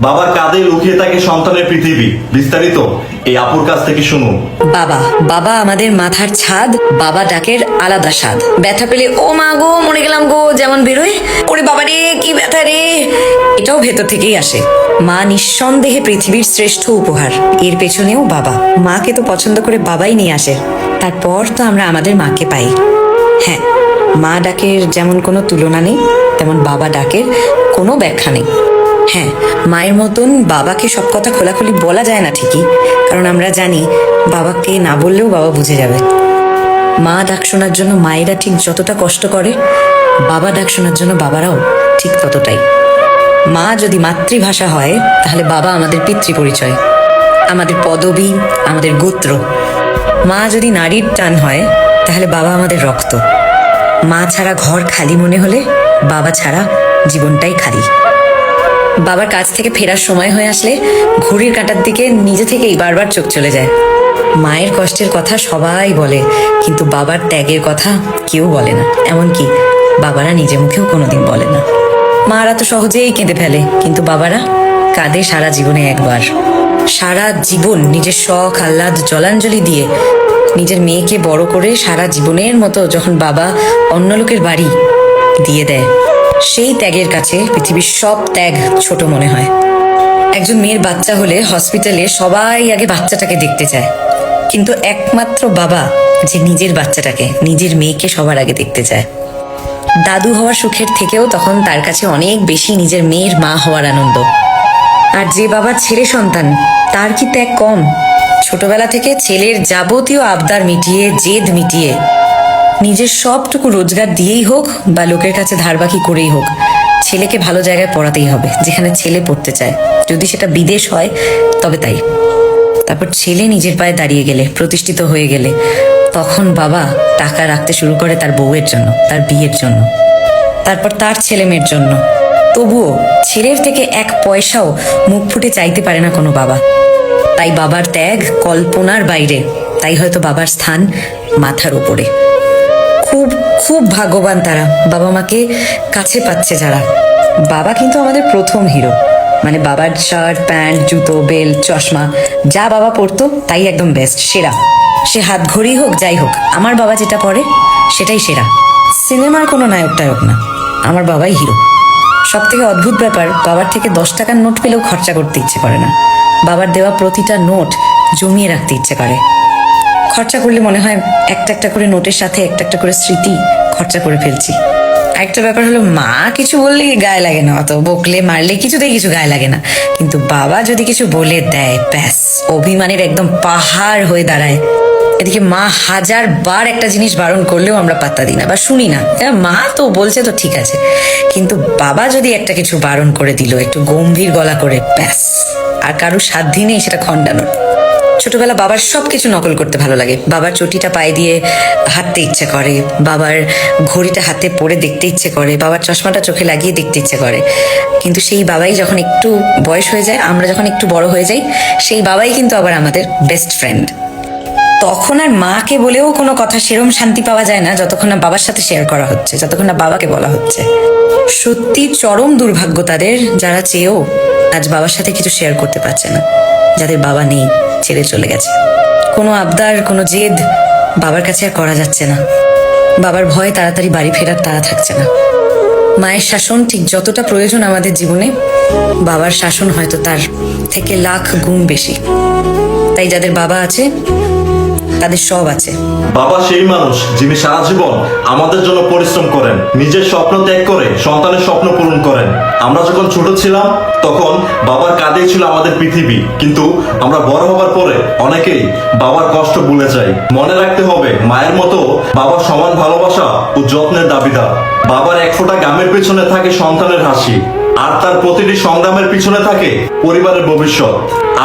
বাবার কাঁধে লুকিয়ে থাকে সন্তানের পৃথিবী। বিস্তারিত এই আপুর কাছ থেকে শুনুন। বাবা বাবা আমাদের মাথার ছাদ, বাবা ডাকের আলাদা স্বাদ। ব্যথা পেলে ও মা গো মরে গেলাম গো যেমন বেরোয়, ওরে বাবা রে কি ব্যথা রে, এটাও ভেতর থেকেই আসে। মা নিঃসন্দেহে পৃথিবীর শ্রেষ্ঠ উপহার, এর পেছনেও বাবা। মাকে তো পছন্দ করে বাবাই নিয়ে আসে, তারপর তো আমরা আমাদের মাকে পাই। হ্যাঁ, মা ডাকের যেমন কোনো তুলনা নেই, তেমন বাবা ডাকের কোনো ব্যাখ্যা নেই। হ্যাঁ, মায়ের মতন বাবাকে সব কথা খোলাখুলি বলা যায় না ঠিকই, কারণ আমরা জানি বাবাকে না বললেও বাবা বুঝে যাবে। মা ডাক শোনার জন্য মায়েরা ঠিক যতটা কষ্ট করে, বাবা ডাক শোনার জন্য বাবারাও ঠিক ততটাই। মা যদি মাতৃভাষা হয়, তাহলে বাবা আমাদের পিতৃ পরিচয়, আমাদের পদবী, আমাদের গোত্র। মা যদি নারীর টান হয়, তাহলে বাবা আমাদের রক্ত। মা ছাড়া ঘর খালি মনে হলে, বাবা ছাড়া জীবনটাই খালি। বাবার কাছ থেকে ফেরার সময় হয়ে আসলে ঘড়ির কাঁটার দিকে নিজে থেকেই বারবার চোখ চলে যায়। মায়ের কষ্টের কথা সবাই বলে, কিন্তু বাবার ত্যাগের কথা কেউ বলে না, এমনকি বাবারা নিজে মুখেও কোনোদিন বলে না। মারা তো সহজেই কেঁদে ফেলে, কিন্তু বাবারা কাঁদে সারা জীবনে একবার। সারা জীবন নিজের শখ আহ্লাদ জলাঞ্জলি দিয়ে নিজের মেয়েকে বড় করে সারা জীবনের মতো যখন বাবা অন্য লোকের বাড়ি দিয়ে দেয়, সেই ত্যাগের কাছে পৃথিবীর সব ত্যাগ ছোট মনে হয়। একজন মেয়ের বাচ্চা হলে হসপিটালে সবাই আগে বাচ্চাটাকে দেখতে চায়, কিন্তু একমাত্র বাবা যে নিজের বাচ্চাটাকে, নিজের মেয়েকে সবার আগে দেখতে চায়। দাদু হওয়ার সুখের থেকেও তখন তার কাছে অনেক বেশি নিজের মেয়ের মা হওয়ার আনন্দ। আর যে বাবার ছেলে সন্তান, তার কি ত্যাগ কম? ছোটবেলা থেকে ছেলের যাবতীয় আবদার মিটিয়ে, জেদ মিটিয়ে, নিজের সবটুকু রোজগার দিয়েই হোক বা লোকের কাছে ধার বাকি করেই হোক, ছেলেকে ভালো জায়গায় পড়াতেই হবে, যেখানে ছেলে পড়তে চায়। যদি সেটা বিদেশ হয় তবে তাই। তারপর ছেলে নিজের পায়ে দাঁড়িয়ে গেলে, প্রতিষ্ঠিত হয়ে গেলে, তখন বাবা টাকা রাখতে শুরু করে তার বউয়ের জন্য, তার বিয়ের জন্য, তারপর তার ছেলে মেয়ের জন্য। তবুও ছেলের থেকে এক পয়সাও মুখ ফুটে চাইতে পারে না কোনো বাবা। তাই বাবার ত্যাগ কল্পনার বাইরে, তাই হয়তো বাবার স্থান মাথার উপরে। খুব খুব ভাগ্যবান তারা, বাবা মাকে কাছে পাচ্ছে যারা। বাবা কিন্তু আমাদের প্রথম হিরো, মানে বাবার শার্ট প্যান্ট জুতো বেল্ট চশমা যা বাবা পরতো তাই একদম বেস্ট, সেরা। সে হাত ঘড়ি হোক যাই হোক, আমার বাবা যেটা পরে সেটাই সেরা। সিনেমার কোনো নায়ক টায়ক না, আমার বাবাই হিরো। সব থেকে অদ্ভুত ব্যাপার, বাবার থেকে 10 টাকার নোট পেলেও খরচা করতে ইচ্ছে করে না। বাবার দেওয়া প্রতিটা নোট জমিয়ে রাখতে ইচ্ছে করে। খরচা করলে মনে হয় একটা একটা করে নোটের সাথে একটা একটা করে স্মৃতি খরচা করে ফেলছি। একটা ব্যাপার হলো, মা কিছু বললে গায়ে লাগে না, অত বকলে মারলে কিছুতেই কিছু গায়ে লাগে না, কিন্তু বাবা যদি কিছু বলে দেয়, ব্যাস অভিমানের একদম পাহাড় হয়ে দাঁড়ায়। এদিকে মা 1000 বার একটা জিনিস বারণ করলেও আমরা পাত্তা দিই না বা শুনি না, মা তো বলছে তো ঠিক আছে। কিন্তু বাবা যদি একটা কিছু বারণ করে দিল একটু গম্ভীর গলা করে, ব্যাস আর কারো সাধ্য নেই সেটা খণ্ডানোর। ছোটবেলা বাবার সবকিছু নকল করতে ভালো লাগে। বাবার চটিটা পায়ে দিয়ে হাঁটতে ইচ্ছে করে, বাবার ঘড়িটা হাতে পরে দেখতে ইচ্ছে করে, বাবার চশমাটা চোখে লাগিয়ে দেখতে ইচ্ছে করে। কিন্তু সেই বাবাই যখন একটু বয়স হয়ে যায়, আমরা যখন একটু বড় হয়ে যাই, সেই বাবাই কিন্তু আবার আমাদের বেস্ট ফ্রেন্ড। তখন আর মাকে বলেও কোনো কথা সেরম শান্তি পাওয়া যায় না যতক্ষণ না বাবার সাথে শেয়ার করা হচ্ছে, যতক্ষণ না বাবাকে বলা হচ্ছে। সত্যি চরম দুর্ভাগ্য তাদের, যারা চেয়েও আজ বাবার সাথে কিছু শেয়ার করতে পারছে না, যাদের বাবা নেই, ছেড়ে চলে গেছে। কোনো আবদার, কোনো জেদ বাবার কাছে আর করা যাচ্ছে না। বাবার ভয় তাড়াতাড়ি বাড়ি ফেরার তাড়া থাকছে না। মায়ের শাসন ঠিক যতটা প্রয়োজন আমাদের জীবনে, বাবার শাসন হয়তো তার থেকে লাখ গুণ বেশি। তাই যাদের বাবা আছে তাদের সব আছে। বাবা সেই মানুষ যিনি সারা জীবন আমাদের জন্য পরিশ্রম করেন, নিজের স্বপ্ন ত্যাগ করে সন্তানের স্বপ্ন পূরণ করেন। আমরা যখন ছোট ছিলাম তখন বাবার কাঁধেই ছিল আমাদের পৃথিবী, কিন্তু আমরা বড় হবার পরে অনেকেই বাবার কষ্ট ভুলে যাই। মনে রাখতে হবে, মায়ের মতো বাবার সমান ভালোবাসা ও যত্নের দাবিদার। বাবার এক ফোঁটা ঘামের পেছনে থাকে সন্তানের হাসি, আর তার প্রতিটি সংগ্রামের পিছনে থাকে পরিবারের ভবিষ্যৎ।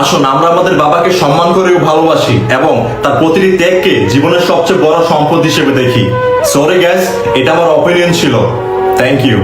আসুন আমরা আমাদের বাবাকে সম্মান করেও ভালোবাসি এবং তার প্রতিটি ত্যাগকে জীবনের সবচেয়ে বড় সম্পদ হিসেবে দেখি। সরি গাইস, এটা আমার অপিনিয়ন ছিল। Thank you.